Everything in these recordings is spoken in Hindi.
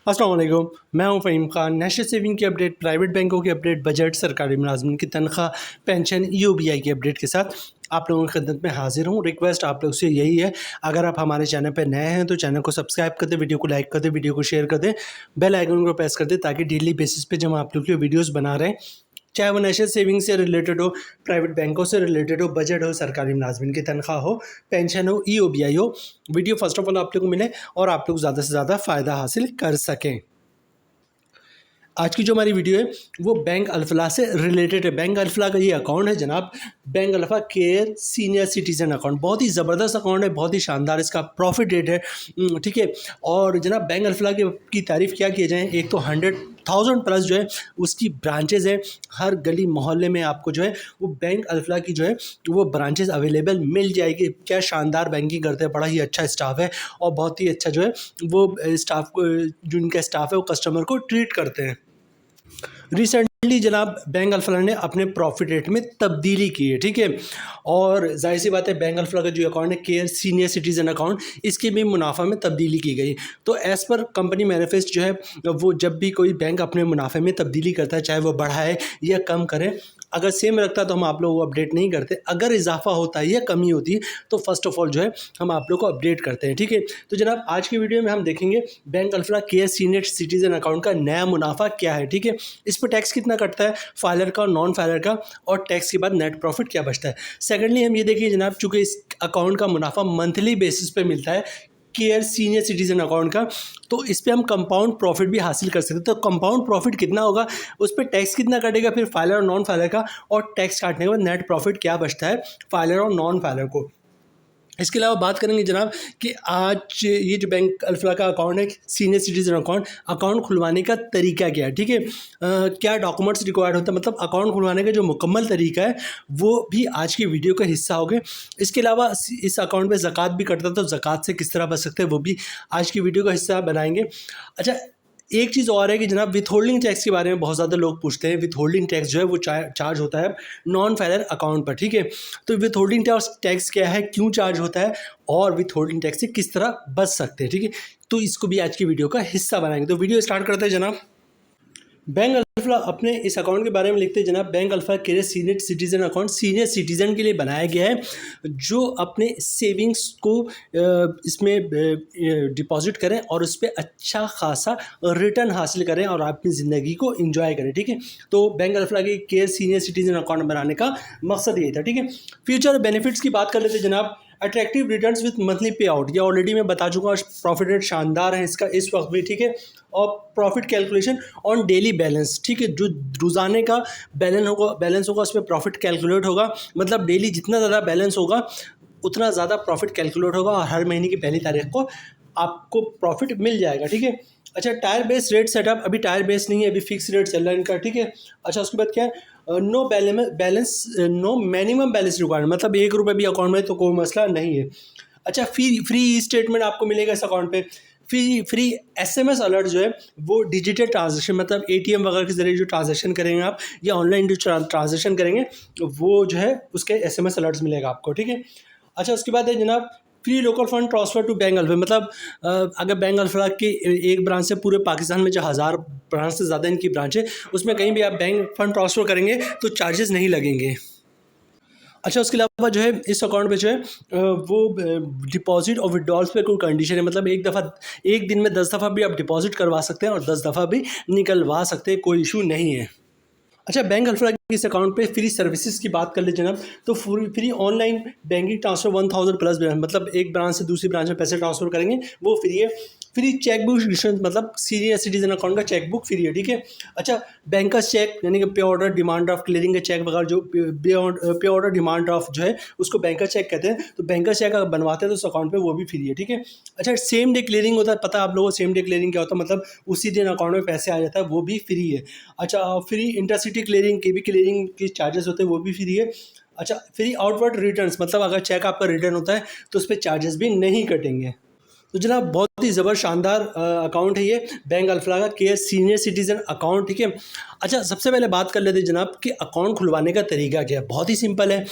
अस्सलाम वालेकुम, मैं हूं फ़हीम खान। नेशनल सेविंग की अपडेट, प्राइवेट बैंकों की अपडेट, बजट, सरकारी मुलाजमिन की तनख्वाह, पेंशन, यूबीआई की अपडेट के साथ आप लोगों की खिदमत में हाजिर हूं। रिक्वेस्ट आप लोग से यही है, अगर आप हमारे चैनल पर नए हैं तो चैनल को सब्सक्राइब कर दें, वीडियो को लाइक कर दें, वीडियो को शेयर कर दें, बेल आइकन को प्रेस कर दें ताकि डेली बेसिस पे जब हम आप लोग की वीडियोज़ बना रहे हैं, चाहे वो नेशनल सेविंग से रिलेटेड हो, प्राइवेट बैंकों से रिलेटेड हो, बजट हो, सरकारी मुलाजमिन की तनख्वाह हो, पेंशन हो, ईओबीआई हो, वीडियो फर्स्ट ऑफ ऑल आप लोग को मिले और आप लोग ज़्यादा से ज़्यादा फ़ायदा हासिल कर सकें। आज की जो हमारी वीडियो है वो बैंक अल्फला से रिलेटेड है। बैंक अल्फला का ये अकाउंट है जनाब, bank alpha care senior citizen account. बहुत ही ज़बरदस्त अकाउंट है, बहुत ही शानदार इसका प्रॉफिट रेट है, ठीक है। और जनाब बैंक अल्फला की तारीफ़ क्या किए जाए, एक तो 100,000 प्लस जो है उसकी ब्रांचेज़ है। हर गली मोहल्ले में आपको जो है वो बैंक अल्फला की जो है वो ब्रांचेज़ अवेलेबल मिल जाएगी। क्या शानदार बैंकिंग करते हैं, बड़ा ही अच्छा स्टाफ है और बहुत ही अच्छा जो है वो स्टाफ को, जो उनका स्टाफ है वो कस्टमर को ट्रीट करते हैं। रिसेंटली जनाब बैंक अल्फला ने अपने प्रॉफिट रेट में तब्दीली की है, ठीक है। और जाहिर सी बात है बैंक अल्फला का जो अकाउंट है केयर सीनियर सिटीजन अकाउंट, इसके भी मुनाफा में तब्दीली की गई। तो एज़ पर कंपनी मैनिफेस्ट जो है वो जब भी कोई बैंक अपने मुनाफे में तब्दीली करता है, चाहे वो बढ़ाए या कम करे, अगर सेम रखता है तो हम आप लोगों को अपडेट नहीं करते। अगर इजाफा होता है या कमी होती है तो फर्स्ट ऑफ ऑल जो है हम आप लोग को अपडेट करते हैं, ठीक है। तो जनाब आज की वीडियो में हम देखेंगे bank Alfalah care senior citizen account का नया मुनाफा क्या है, ठीक है। इस पर टैक्स कितना कटता है, फाइलर का और नॉन फाइलर का, और टैक्स के बाद नेट प्रॉफिट क्या बचता है। सेकेंडली हम ये देखिए जनाब, चूँकि इस अकाउंट का मुनाफा मंथली बेसिस पे मिलता है केयर सीनियर सिटीजन अकाउंट का, तो इस पे हम कंपाउंड प्रॉफिट भी हासिल कर सकते हैं। तो कंपाउंड प्रॉफिट कितना होगा, उस पर टैक्स कितना कटेगा, फिर फाइलर और नॉन फाइलर का, और टैक्स काटने के बाद नेट प्रॉफिट क्या बचता है फाइलर और नॉन फाइलर को। इसके अलावा बात करेंगे जनाब कि आज ये जो बैंक अल्फला का अकाउंट है सीनियर सिटीजन अकाउंट खुलवाने का तरीका क्या है, ठीक है। क्या डॉक्यूमेंट्स रिक्वायर्ड होता है, मतलब अकाउंट खुलवाने का जो मुकम्मल तरीका है वो भी आज की वीडियो का हिस्सा होगा। इसके अलावा इस अकाउंट पे ज़कात भी कटता है, तो ज़कात से किस तरह बच सकते हैं वो भी आज की वीडियो का हिस्सा बनाएंगे। अच्छा, एक चीज़ और है कि जनाब विथ होल्डिंग टैक्स के बारे में बहुत ज़्यादा लोग पूछते हैं। विथ होल्डिंग टैक्स जो है वो चार्ज होता है नॉन फाइलर अकाउंट पर, ठीक है। तो विथ होल्डिंग टैक्स क्या है, क्यों चार्ज होता है, और विथ होल्डिंग टैक्स से किस तरह बच सकते हैं, ठीक है। तो इसको भी आज की वीडियो का हिस्सा बनाएंगे। तो वीडियो स्टार्ट करते हैं जनाब। बैंक अल्फला अपने इस अकाउंट के बारे में लिखते हैं जनाब, bank alpha care senior citizen account senior citizen के लिए बनाया गया है जो अपने सेविंग्स को इसमें डिपॉजिट करें और उस पर अच्छा खासा रिटर्न हासिल करें और अपनी ज़िंदगी को एंजॉय करें, ठीक है। तो बैंक अल्फला के केयर सीनियर सिटीजन अकाउंट बनाने का मकसद यही था, ठीक है। फ्यूचर बेनिफिट्स की बात कर लेते हैं जनाब। अट्रैक्टिव रिटर्न्स विथ मंथली पे आउट, ये ऑलरेडी मैं बता चुका हूँ। प्रॉफिट रेट शानदार है इसका इस वक्त भी, ठीक है। और profit calculation on daily balance, ठीक है। जो रोज़ाने का बैलेंस होगा उस पर प्रॉफिट कैलकुलेट होगा, मतलब डेली जितना ज़्यादा बैलेंस होगा उतना ज़्यादा प्रॉफिट कैलकुलेट होगा और हर महीने की पहली तारीख को आपको प्रॉफिट मिल जाएगा, ठीक है। अच्छा, टायर बेस्ड रेट सेटअप, अभी टायर बेस्ड नहीं है, अभी फिक्स रेट चल रहा है इनका, ठीक है। अच्छा, उसके बाद क्या है, नो मिनिमम बैलेंस रिक्वायरमेंट, मतलब ₹1 भी अकाउंट में तो कोई मसला नहीं है। अच्छा, फ्री स्टेटमेंट आपको मिलेगा इस अकाउंट पे। फ्री SMS अलर्ट जो है वो डिजिटल ट्रांजेक्शन, मतलब ATM वगैरह के जरिए जो ट्रांजेक्शन करेंगे आप या ऑनलाइन जो ट्रांजेक्शन करेंगे वो जो है उसके SMS अलर्ट्स मिलेगा आपको, ठीक है। अच्छा, उसके बाद है जनाब free local fund transfer to bank alpha, मतलब अगर बैंक अल्फा की एक ब्रांच से पूरे पाकिस्तान में जो 1000 ब्रांच से ज़्यादा इनकी ब्रांच है उसमें कहीं भी आप बैंक फंड ट्रांसफ़र करेंगे तो चार्जेस नहीं लगेंगे। अच्छा, उसके अलावा जो है इस अकाउंट पे जो है वो डिपॉजिट और विड्रॉल्स पे कोई कंडीशन है, मतलब एक दिन में 10 दफ़ा भी आप डिपॉजिट करवा सकते हैं और 10 दफ़ा भी निकलवा सकते हैं, कोई इशू नहीं है। अच्छा, बैंक अल्फला के इस अकाउंट पे फ्री सर्विसेज की बात कर ले जनाब, तो free online banking transfer 1000 plus, मतलब एक ब्रांच से दूसरी ब्रांच में पैसे ट्रांसफ़र करेंगे वो फ्री है। फ्री चेक बुक इशुएंस, मतलब सीनियर सिटीजन अकाउंट का चेक बुक फ्री है, ठीक है। अच्छा, बैंकर्स चेक यानी कि पे ऑर्डर डिमांड ड्राफ्ट क्लियरिंग के चेक वगैरह जो पे ऑर्डर डिमांड ड्राफ्ट जो है उसको बैंकर चेक कहते हैं, तो बैंकर चेक अगर बनवाते हैं तो उस अकाउंट पे वो भी फ्री है, ठीक है। अच्छा, सेम डे क्लियरिंग होता है, पता है आप लोगों को सेम डे क्लियरिंग क्या होता है, मतलब उसी दिन अकाउंट में पैसे आ जाता है, वो भी फ्री है। अच्छा, फ्री इंटरसिटी क्लियरिंग के भी क्लियरिंग के चार्जेस होते हैं, वो भी फ्री है। अच्छा, फ्री आउटवर्ड रिटर्न्स, मतलब अगर चेक आपका रिटर्न होता है तो उस पर चार्जेस भी नहीं कटेंगे। तो जनाब बहुत ही ज़बरदस्त शानदार अकाउंट है ये बैंक अल्फला का केयर सीनियर सिटीज़न अकाउंट, ठीक है। अच्छा, सबसे पहले बात कर लेते हैं जनाब कि अकाउंट खुलवाने का तरीका क्या है। बहुत ही सिंपल है।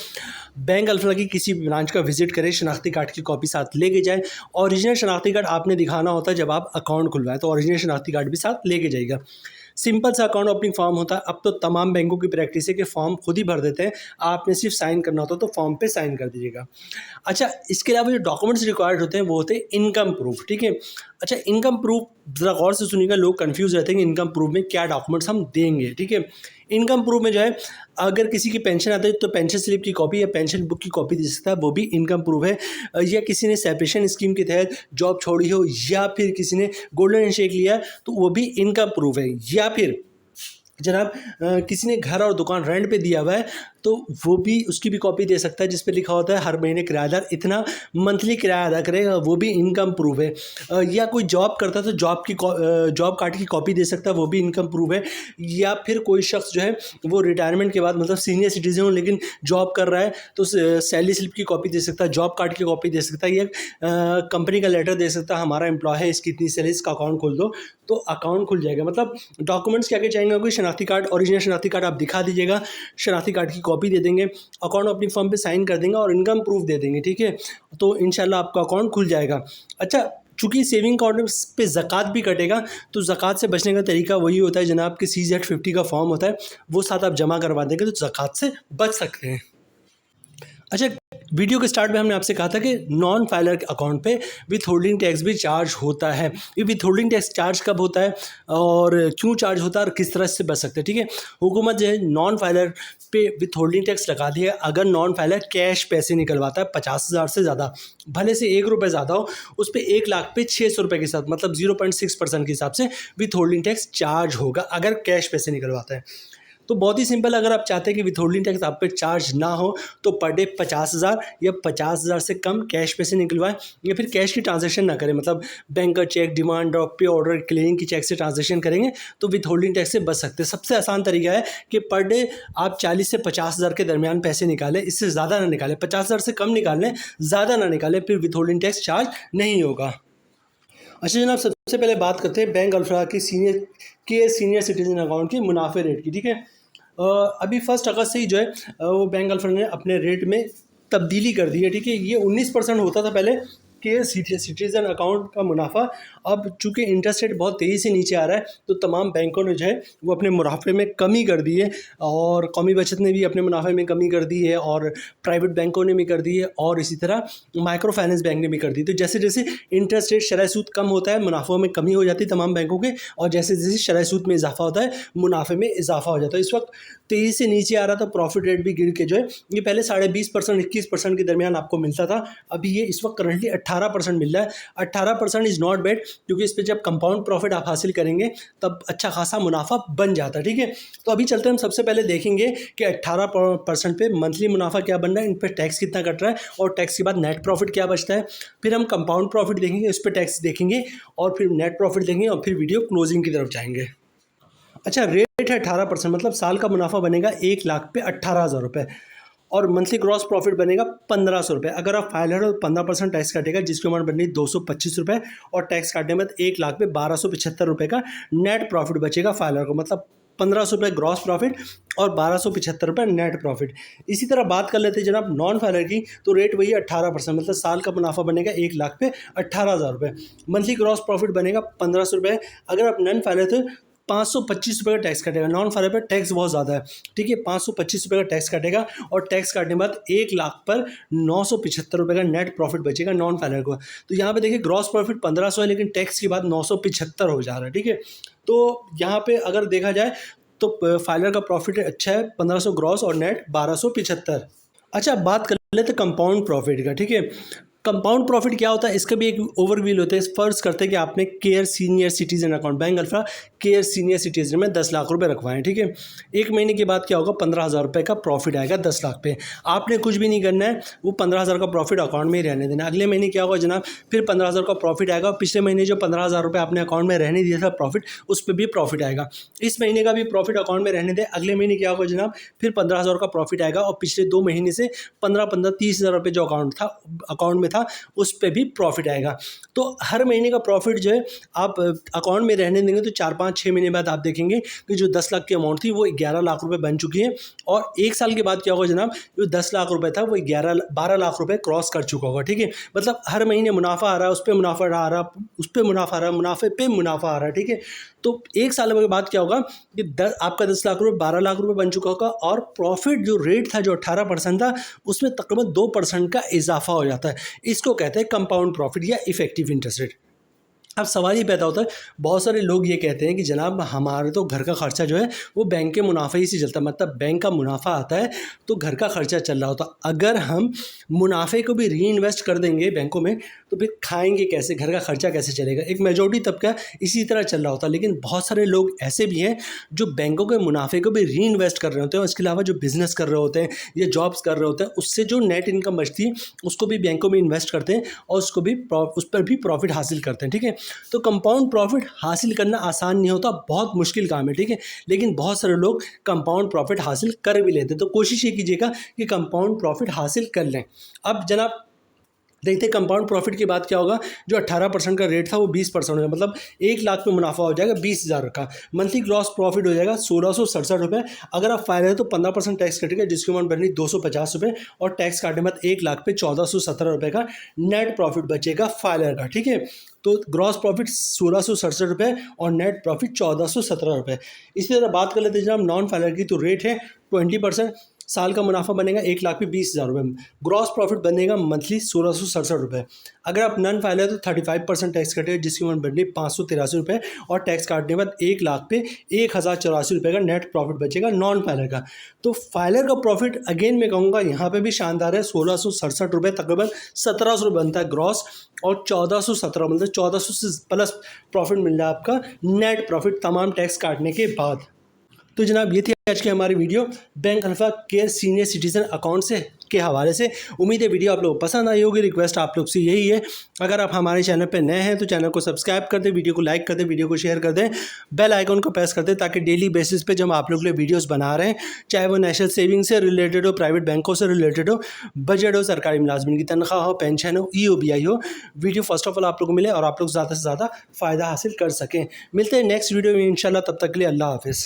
बैंक अल्फला की किसी भी ब्रांच का विजिट करें, शनाख्ती कार्ड की कॉपी साथ लेके जाएं। ओरिजिनल शनाख्ती कार्ड आपने दिखाना होता है जब आप अकाउंट खुलवाएं, तो ओरिजिनल शनाख्ती कार्ड भी साथ लेके जाइएगा। सिंपल सा अकाउंट ओपनिंग फॉर्म होता है। अब तो तमाम बैंकों की प्रैक्टिस है कि फॉर्म खुद ही भर देते हैं, आपने सिर्फ साइन करना होता है, तो फॉर्म पे साइन कर दीजिएगा। अच्छा, इसके अलावा जो डॉक्यूमेंट्स रिक्वायर्ड होते हैं वो होते हैं इनकम प्रूफ, ठीक है। अच्छा, इनकम प्रूफ ज़रा गौर से सुनिएगा, लोग कंफ्यूज रहते हैं कि इनकम प्रूफ में क्या डॉक्यूमेंट्स हम देंगे, ठीक है। इनकम प्रूफ में जो है, अगर किसी की पेंशन आती है तो पेंशन स्लिप की कॉपी या पेंशन बुक की कॉपी दे सकता है, वो भी इनकम प्रूफ है। या किसी ने सेपरेशन स्कीम के तहत जॉब छोड़ी हो, या फिर किसी ने गोल्डन हैंडशेक लिया है, तो वो भी इनकम प्रूफ है। या फिर जनाब किसी ने घर और दुकान रेंट पे दिया हुआ है, तो वो भी, उसकी भी कॉपी दे सकता है जिस पे लिखा होता है हर महीने किराएदार इतना मंथली किराया अदा करेगा, वो भी इनकम प्रूफ है। या कोई जॉब करता है तो जॉब कार्ड की कॉपी दे सकता है, वो भी इनकम प्रूफ है। या फिर कोई शख्स जो है वो रिटायरमेंट के बाद, मतलब सीनियर सिटीजन हो लेकिन जॉब कर रहा है, तो सैलरी स्लिप की कॉपी दे सकता है, जॉब कार्ड की कॉपी दे सकता है, या कंपनी का लेटर दे सकता है, हमारा एम्प्लॉय है, इसकी इतनी सैलरी, इसका अकाउंट खोल दो, तो अकाउंट खुल जाएगा। मतलब डॉक्यूमेंट्स क्या क्या चाहिए, कोई शनाख्ती कार्ड, ओरिजिनल शनाख्ती कार्ड आप दिखा दीजिएगा, शनाख्ती कार्ड की कॉपी दे देंगे, अकाउंट अपनी फॉर्म पे साइन कर देंगे और इनकम प्रूफ दे देंगे, ठीक है। तो इंशाल्लाह आपका अकाउंट खुल जाएगा। अच्छा, चूँकि सेविंग अकाउंट पे ज़कात भी कटेगा, तो ज़कात से बचने का तरीका वही होता है जनाब कि CZ50 का फॉर्म होता है, वो साथ आप जमा करवा देंगे तो ज़कात से बच सकते हैं। अच्छा, वीडियो के स्टार्ट में हमने आपसे कहा था कि नॉन फाइलर अकाउंट पे विथ होल्डिंग टैक्स भी चार्ज होता है। ये विथ होल्डिंग टैक्स चार्ज कब होता है और क्यों चार्ज होता है और किस तरह से बच सकते हैं, ठीक है। हुकूमत जो है नॉन फाइलर पे विथ होल्डिंग टैक्स लगा दिया है अगर नॉन फाइलर कैश पैसे निकलवाता है 50,000 से ज़्यादा, भले से ₹1 ज़्यादा हो, उस पर 1 लाख पे ₹600 के साथ, मतलब 0.6% के हिसाब से विथ होल्डिंग टैक्स चार्ज होगा अगर कैश पैसे निकलवाता है। तो बहुत ही सिंपल, अगर आप चाहते हैं कि विथ होल्डिंग टैक्स आप पे चार्ज ना हो, तो पर डे 50,000 या 50,000 से कम कैश पैसे निकलवाएं, या फिर कैश की ट्रांजैक्शन ना करें, मतलब बैंक का चेक, डिमांड ड्राफ्ट, पे ऑर्डर, क्लियरिंग की चेक से ट्रांजैक्शन करेंगे तो विथ होल्डिंग टैक्स से बच सकते हैं। सबसे आसान तरीका है कि पर डे आप 40 से 50,000 के दरमियान पैसे निकालें, इससे ज़्यादा ना निकालें, 50,000 से कम निकाल लें, ज़्यादा ना निकालें, फिर विथ होल्डिंग टैक्स चार्ज नहीं होगा। अच्छा जनाब, सबसे पहले बात करते हैं बैंक अल्फला की सीनियर सिटीजन अकाउंट की मुनाफे रेट की, ठीक है। अभी 1 अगस्त से ही जो है वो बैंक अल्फला ने अपने रेट में तब्दीली कर दी है, ठीक है। ये 19% होता था पहले के सिटीजन अकाउंट का मुनाफा। अब चूँकि इंटरेस्ट रेट बहुत तेज़ी से नीचे आ रहा है, तो तमाम बैंकों ने जो है वो अपने मुनाफे में कमी कर दी है, और कौमी बचत ने भी अपने मुनाफे में कमी कर दी है, और प्राइवेट बैंकों ने भी कर दी है, और इसी तरह माइक्रो फाइनेंस बैंक ने भी कर दी। तो जैसे जैसे इंटरेस्ट रेट, शरह सूद कम होता है, मुनाफों में कमी हो जाती है तमाम बैंकों के, और जैसे जैसे शरह सूद में इजाफा होता है, मुनाफे में इजाफा हो जाता है। इस वक्त तेज़ी से नीचे आ रहा था, प्रॉफिट रेट भी गिर के जो है ये पहले 20.5% 21% के दरमियान आपको मिलता था, अभी ये इस वक्त करंटली 18% मिल रहा है। 18% इज़ नॉट बैड, क्योंकि इस पर जब कंपाउंड प्रॉफिट आप हासिल करेंगे तब अच्छा खासा मुनाफा बन जाता है, ठीक है। तो अभी चलते हैं, हम सबसे पहले देखेंगे कि 18% पे मंथली मुनाफा क्या बन रहा है, इन पर टैक्स कितना कट रहा है, और टैक्स के बाद नेट प्रॉफिट क्या बचता है। फिर हम कंपाउंड प्रॉफिट देखेंगे, उस पर टैक्स देखेंगे, और फिर नेट प्रॉफिट देखेंगे, और फिर वीडियो क्लोजिंग की तरफ जाएंगे। अच्छा, रेट है 18%, मतलब साल का मुनाफा बनेगा 1 लाख पे 18,000 रुपये, और मंथली ग्रॉस प्रॉफिट बनेगा 1,500 रुपये। अगर आप फाइलर हो 15% टैक्स काटेगा, जिसकी अमाउंट बन रही 225 रुपये, और टैक्स काटने में 1 लाख पे 1,275 रुपये का नेट प्रॉफिट बचेगा फाइलर को, मतलब 1,500 रुपये ग्रॉस प्रॉफिट और 1,275 रुपये नेट प्रॉफिट। इसी तरह बात कर लेते हैं जनाब नॉन फाइलर की, तो रेट वही 18%, मतलब साल का मुनाफा बनेगा 1 लाख पे 18,000 रुपये, मंथली ग्रॉस प्रॉफिट बनेगा 1,500 रुपये। अगर आप नॉन फाइलर थे 525 रुपये का टैक्स कटेगा, नॉन फाइलर पर टैक्स बहुत ज़्यादा है, ठीक है। 525 रुपये का टैक्स कटेगा, और टैक्स काटने के बाद 1 लाख पर 975 रुपये का नेट प्रॉफिट बचेगा नॉन फाइलर को। तो यहाँ पे देखिए ग्रॉस प्रॉफिट 1,500 है, लेकिन टैक्स के बाद 975 हो जा रहा है, ठीक है। तो यहाँ पे अगर देखा जाए तो फाइलर का प्रॉफिट अच्छा है, 1,500 ग्रॉस और नेट 1,275। अच्छा, बात कर लेते कंपाउंड प्रॉफिट का, ठीक है। कंपाउंड प्रॉफिट क्या होता है, इसका भी एक ओवरव्यू होता है। फर्ज करते हैं कि आपने care senior citizen account, bank alpha care senior citizen में 10 लाख रुपए रखवाएं, ठीक है। 1 महीने के बाद क्या होगा, 15,000 रुपये का प्रॉफिट आएगा 10 लाख पे। आपने कुछ भी नहीं करना है, वो 15,000 का प्रॉफिट अकाउंट में ही रहने देना। अगले महीने क्या होगा जनाब, फिर 15,000 का प्रॉफिट आएगा, और पिछले महीने जो 15,000 रुपये आपने अकाउंट में रहने दिया था प्रॉफिट, उस पर भी प्रॉफिट आएगा। इस महीने का भी प्रॉफिट अकाउंट में रहने दें, अगले महीने क्या होगा जनाब, फिर 15,000 का प्रॉफिट आएगा, और पिछले 2 महीने से 15-15 30,000 रुपये जो अकाउंट में था उस पर भी प्रॉफिट आएगा। तो हर महीने का प्रॉफिट जो है आप अकाउंट में रहने देंगे तो 4-5-6 महीने बाद आप देखेंगे कि जो 10 लाख की अमाउंट थी वो 11 लाख रुपए बन चुकी है, और 1 साल के बाद क्या होगा जनाब, जो 10 लाख रुपए था वो 12 लाख रुपए क्रॉस कर चुका होगा। ठीक है, मतलब हर महीने मुनाफा आ रहा है, उस पर मुनाफा आ रहा है, उस पर मुनाफा आ रहा है, मुनाफे पे मुनाफा आ रहा है। ठीक है, तो 1 साल के बाद क्या होगा कि आपका 10 लाख रुपए 12 लाख रुपए बन चुका होगा, और प्रॉफिट जो रेट था जो 18% था उसमें तकरीबन 2% का इजाफा हो जाता है। इसको कहते हैं कंपाउंड प्रॉफिट या इफेक्टिव इंटरेस्ट रेट। अब सवाल ये पैदा होता है, बहुत सारे लोग ये कहते हैं कि जनाब हमारे तो घर का खर्चा जो है वो बैंक के मुनाफे ही से चलता है, मतलब बैंक का मुनाफा आता है तो घर का खर्चा चल रहा होता। अगर हम मुनाफे को भी री इन्वेस्ट कर देंगे बैंकों में तो फिर खाएंगे कैसे, घर का खर्चा कैसे चलेगा। एक मेजॉरिटी तबका इसी तरह चल रहा होता है, लेकिन बहुत सारे लोग ऐसे भी हैं जो बैंकों के मुनाफे को भी री इन्वेस्ट कर रहे होते हैं, और इसके अलावा जो बिज़नेस कर रहे होते हैं या जॉब्स कर रहे होते हैं उससे जो नेट इनकम बचती है उसको भी बैंकों में इन्वेस्ट करते हैं और उसको भी उस पर भी प्रॉफिट हासिल करते हैं। ठीक है, तो कंपाउंड प्रॉफिट हासिल करना आसान नहीं होता, बहुत मुश्किल काम है। ठीक है, लेकिन बहुत सारे लोग कंपाउंड प्रॉफिट हासिल कर भी लेते हैं, तो कोशिश ये कीजिएगा कि कंपाउंड प्रॉफिट हासिल कर लें। अब जनाब देखते कंपाउंड प्रॉफिट की बात क्या होगा, जो 18% का रेट था वो 20% हो जाएगा, मतलब 1 लाख पे मुनाफा हो जाएगा 20,000 का। मंथली ग्रॉस प्रॉफिट हो जाएगा 1667 रुपये। अगर आप फायदा है तो 15% टैक्स कटेगा जिसकी अमाउंट बनी 250 रुपये, और टैक्स काटने बाद 1 लाख पे 1417 रुपये का नेट प्रॉफिट बचेगा फाइलर का। ठीक है, तो ग्रॉस प्रॉफिट 1667 रुपये और नेट प्रॉफिट 1417 रुपये। इसी तरह बात कर लेते हैं जनाब नॉन फाइलर की, तो रेट है 20%। साल का मुनाफा बनेगा 1 लाख पे 20,000 रुपये, ग्रॉस प्रॉफिट बनेगा मंथली 1667 रुपये। अगर आप नॉन फाइलर है तो 35% टैक्स कटेगा जिसकी अमाउंट बनेगी 583 रुपये, और टैक्स काटने के बाद 1 लाख पे 1084 रुपये का नेट प्रॉफिट बचेगा नॉन फाइलर का। तो फाइलर का प्रॉफिट अगेन मैं कहूँगा यहाँ पे भी शानदार है, 1667 रुपये, तकरीबन 1700 रुपये बनता है ग्रॉस, और 1417 मतलब 1400 से प्लस प्रॉफिट मिल रहा है आपका नेट प्रॉफिट तमाम टैक्स काटने के बाद। तो जनाब ये थी आज की हमारी video bank alpha care senior citizen account से के हवाले से। उम्मीद है वीडियो आप लोगों को पसंद आई होगी। रिक्वेस्ट आप लोग से यही है, अगर आप हमारे चैनल पर नए हैं तो चैनल को सब्सक्राइब कर दें, वीडियो को लाइक कर दें, वीडियो को शेयर कर दें, बेल आइकन को प्रेस कर दें, ताकि डेली बेसिस पे जब आप लोग के लिए वीडियोस बना रहे हैं, चाहे वो नेशनल सेविंग से रिलेटेड हो, प्राइवेट बैंकों से रिलेटेड हो, बजट हो, सरकारी मुलाजमिन की तनख्वाह हो, पेंशन हो, EOBI हो, वीडियो फर्स्ट ऑफ ऑल आप लोग को मिले और आप लोग ज़्यादा से ज़्यादा फ़ायदा हासिल कर सकें। मिलते हैं नेक्स्ट वीडियो में इंशाल्लाह, तब तक के लिए अल्लाह हाफिज़।